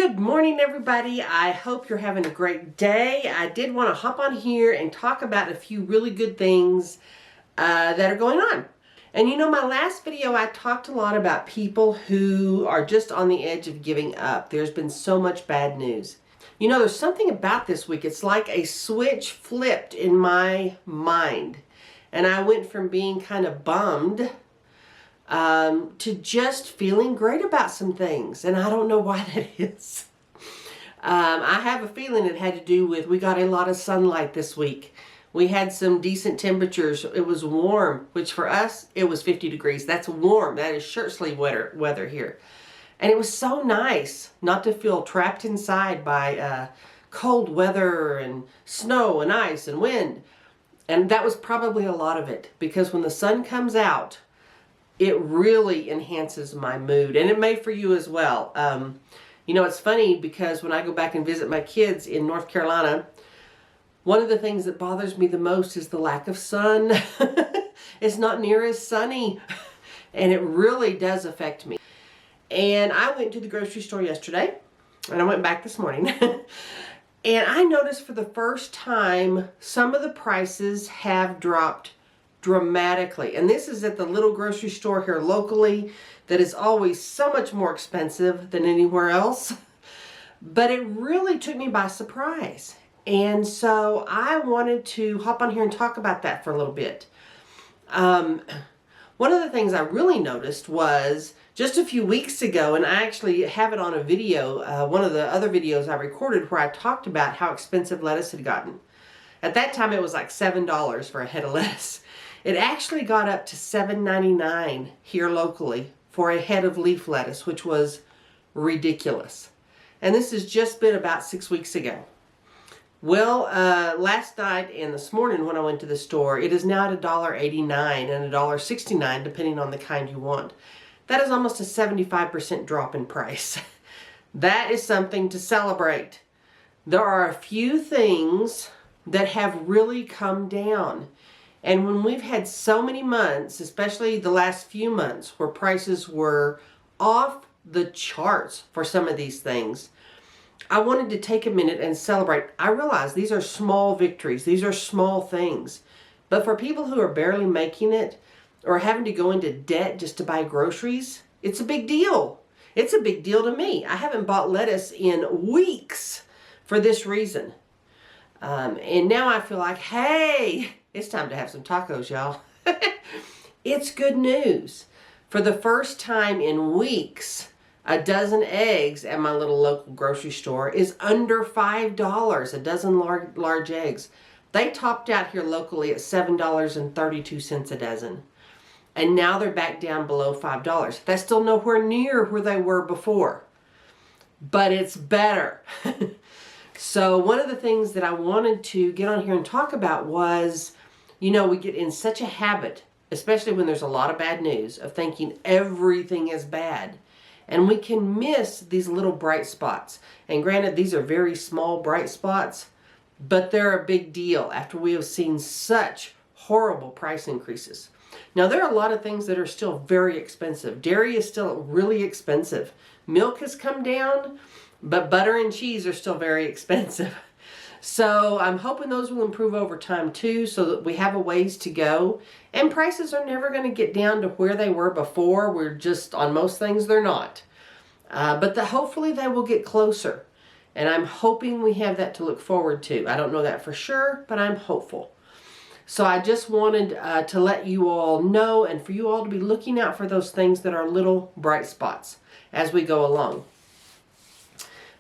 Good morning, everybody. I hope you're having a great day. I did want to hop on here and talk about a few really good things that are going on. And you know, my last video, I talked a lot about people who are just on the edge of giving up. There's been so much bad news. You know, there's something about this week. It's like a switch flipped in my mind. And I went from being kind of bummed to just feeling great about some things. And I don't know why that is. I have a feeling it had to do with we got a lot of sunlight this week. We had some decent temperatures. It was warm, which for us, it was 50 degrees. That's warm. That is shirt sleeve weather here. And it was so nice not to feel trapped inside by cold weather and snow and ice and wind. And that was probably a lot of it, because when the sun comes out, it really enhances my mood, and it may for you as well. You know, it's funny because when I go back and visit my kids in North Carolina, one of the things that bothers me the most is the lack of sun. It's not near as sunny, and it really does affect me. And I went to the grocery store yesterday, and I went back this morning, and I noticed for the first time some of the prices have dropped dramatically. And this is at the little grocery store here locally that is always so much more expensive than anywhere else. But it really took me by surprise. And so I wanted to hop on here and talk about that for a little bit. One of the things I really noticed was just a few weeks ago, and I actually have it on a video, one of the other videos I recorded where I talked about how expensive lettuce had gotten. At that time it was like $7 for a head of lettuce. It actually got up to $7.99 here locally for a head of leaf lettuce, which was ridiculous. And this has just been about 6 weeks ago. Well, last night and this morning when I went to the store, it is now at $1.89 and $1.69 depending on the kind you want. That is almost a 75% drop in price. That is something to celebrate. There are a few things that have really come down. And when we've had so many months, especially the last few months, where prices were off the charts for some of these things, I wanted to take a minute and celebrate. I realize these are small victories. These are small things. But for people who are barely making it or having to go into debt just to buy groceries, it's a big deal. It's a big deal to me. I haven't bought lettuce in weeks for this reason. And now I feel like, hey, it's time to have some tacos, y'all. It's good news. For the first time in weeks, a dozen eggs at my little local grocery store is under $5, a dozen large eggs. They topped out here locally at $7.32 a dozen. And now they're back down below $5. That's still nowhere near where they were before. But it's better. So one of the things that I wanted to get on here and talk about was, you know, we get in such a habit, especially when there's a lot of bad news, of thinking everything is bad. And we can miss these little bright spots. And granted, these are very small bright spots, but they're a big deal after we have seen such horrible price increases. Now, there are a lot of things that are still very expensive. Dairy is still really expensive. Milk has come down, but butter and cheese are still very expensive. So I'm hoping those will improve over time too, so that we have a ways to go. And prices are never going to get down to where they were before. We're just, on most things, they're not. But hopefully they will get closer. And I'm hoping we have that to look forward to. I don't know that for sure, but I'm hopeful. So I just wanted to let you all know, and for you all to be looking out for those things that are little bright spots as we go along.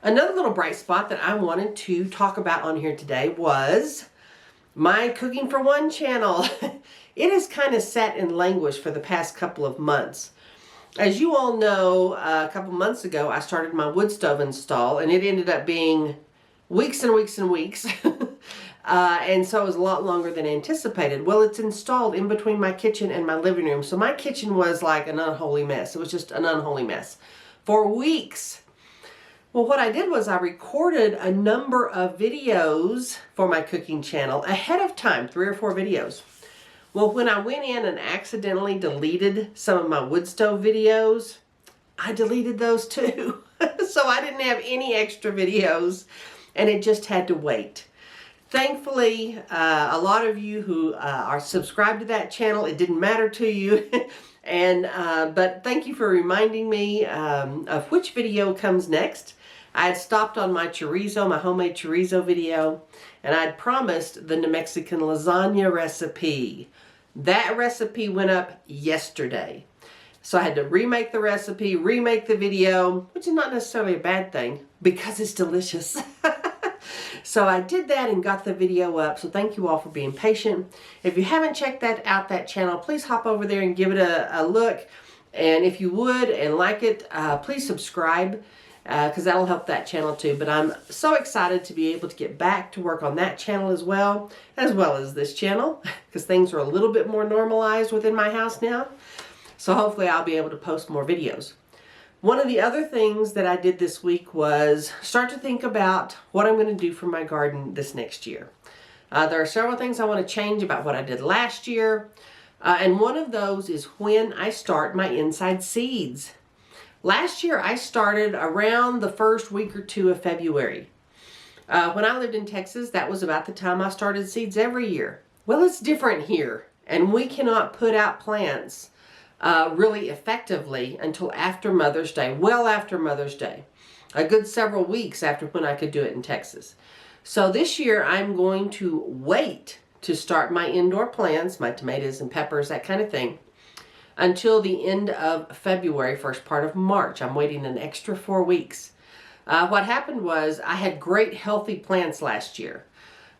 Another little bright spot that I wanted to talk about on here today was my Cooking for One channel. It has kind of sat and languished for the past couple of months. As you all know, a couple months ago I started my wood stove install, and it ended up being weeks and weeks and weeks. And so it was a lot longer than anticipated. Well, it's installed in between my kitchen and my living room. So my kitchen was like an unholy mess. It was just an unholy mess for weeks. Well, what I did was I recorded a number of videos for my cooking channel ahead of time, 3 or 4 videos. Well, when I went in and accidentally deleted some of my wood stove videos, I deleted those too. So I didn't have any extra videos, and it just had to wait. Thankfully, a lot of you who are subscribed to that channel, it didn't matter to you. But thank you for reminding me of which video comes next. I had stopped on my chorizo, my homemade chorizo video, and I'd promised the New Mexican lasagna recipe. That recipe went up yesterday. So I had to remake the recipe, remake the video, which is not necessarily a bad thing because it's delicious. So I did that and got the video up. So thank you all for being patient. If you haven't checked that channel, please hop over there and give it a look. And if you would and like it, please subscribe because that'll help that channel too. But I'm so excited to be able to get back to work on that channel as well as this channel, because things are a little bit more normalized within my house now. So hopefully I'll be able to post more videos. One of the other things that I did this week was start to think about what I'm going to do for my garden this next year. There are several things I want to change about what I did last year. And one of those is when I start my inside seeds. Last year I started around the first week or two of February. When I lived in Texas, that was about the time I started seeds every year. Well, it's different here, and we cannot put out plants really effectively until after Mother's Day, well after Mother's Day, a good several weeks after when I could do it in Texas. So this year I'm going to wait to start my indoor plants, my tomatoes and peppers, that kind of thing, until the end of February, first part of March. I'm waiting an extra 4 weeks. What happened was I had great healthy plants last year,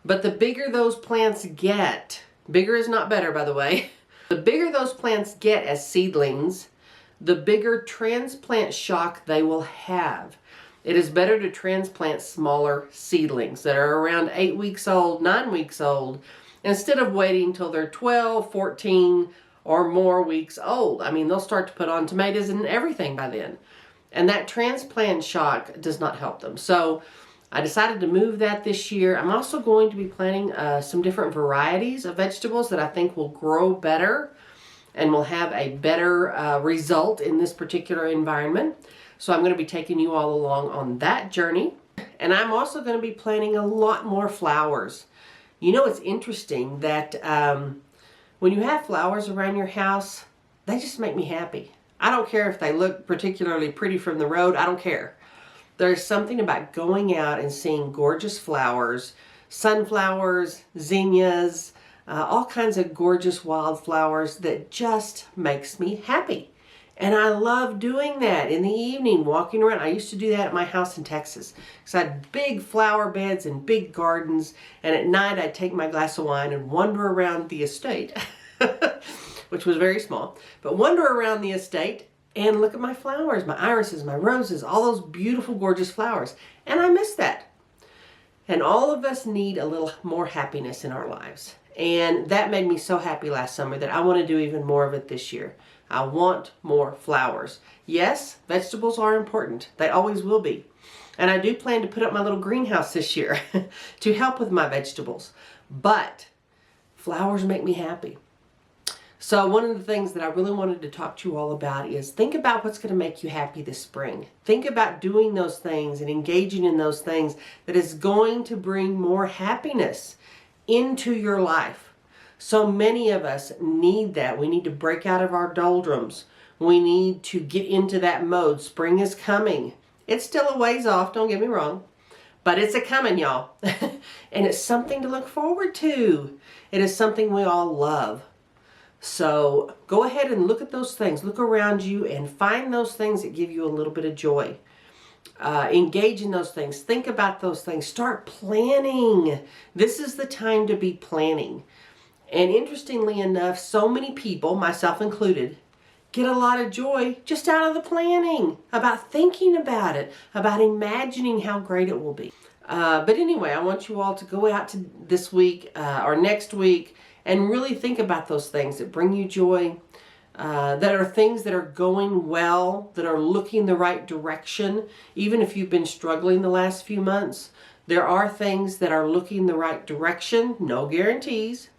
but the bigger those plants get, bigger is not better, by the way. The bigger those plants get as seedlings, the bigger transplant shock they will have. It is better to transplant smaller seedlings that are around 8 weeks old, 9 weeks old, instead of waiting till they're 12, 14, or more weeks old. I mean, they'll start to put on tomatoes and everything by then. And that transplant shock does not help them. So I decided to move that this year. I'm also going to be planting some different varieties of vegetables that I think will grow better and will have a better result in this particular environment. So I'm going to be taking you all along on that journey. And I'm also going to be planting a lot more flowers. You know, it's interesting that when you have flowers around your house, they just make me happy. I don't care if they look particularly pretty from the road. I don't care. There's something about going out and seeing gorgeous flowers, sunflowers, zinnias, all kinds of gorgeous wildflowers that just makes me happy. And I love doing that in the evening, walking around. I used to do that at my house in Texas because I had big flower beds and big gardens. And at night I'd take my glass of wine and wander around the estate, which was very small, but wander around the estate and look at my flowers, my irises, my roses, all those beautiful, gorgeous flowers. And I miss that. And all of us need a little more happiness in our lives. And that made me so happy last summer that I want to do even more of it this year. I want more flowers. Yes, vegetables are important. They always will be. And I do plan to put up my little greenhouse this year to help with my vegetables. But flowers make me happy. So one of the things that I really wanted to talk to you all about is think about what's going to make you happy this spring. Think about doing those things and engaging in those things that is going to bring more happiness into your life. So many of us need that. We need to break out of our doldrums. We need to get into that mode. Spring is coming. It's still a ways off, don't get me wrong. But it's a coming, y'all. And it's something to look forward to. It is something we all love. So go ahead and look at those things. Look around you and find those things that give you a little bit of joy. Engage in those things. Think about those things. Start planning. This is the time to be planning. And interestingly enough, so many people, myself included, get a lot of joy just out of the planning, about thinking about it, about imagining how great it will be. But anyway, I want you all to go out to this week or next week and really think about those things that bring you joy, that are things that are going well, that are looking the right direction. Even if you've been struggling the last few months, there are things that are looking the right direction. No guarantees,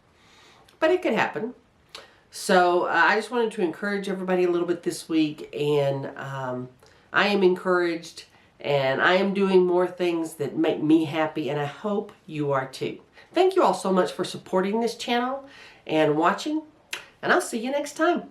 but it could happen. So I just wanted to encourage everybody a little bit this week, and I am encouraged And I am doing more things that make me happy, and I hope you are too. Thank you all so much for supporting this channel and watching, and I'll see you next time.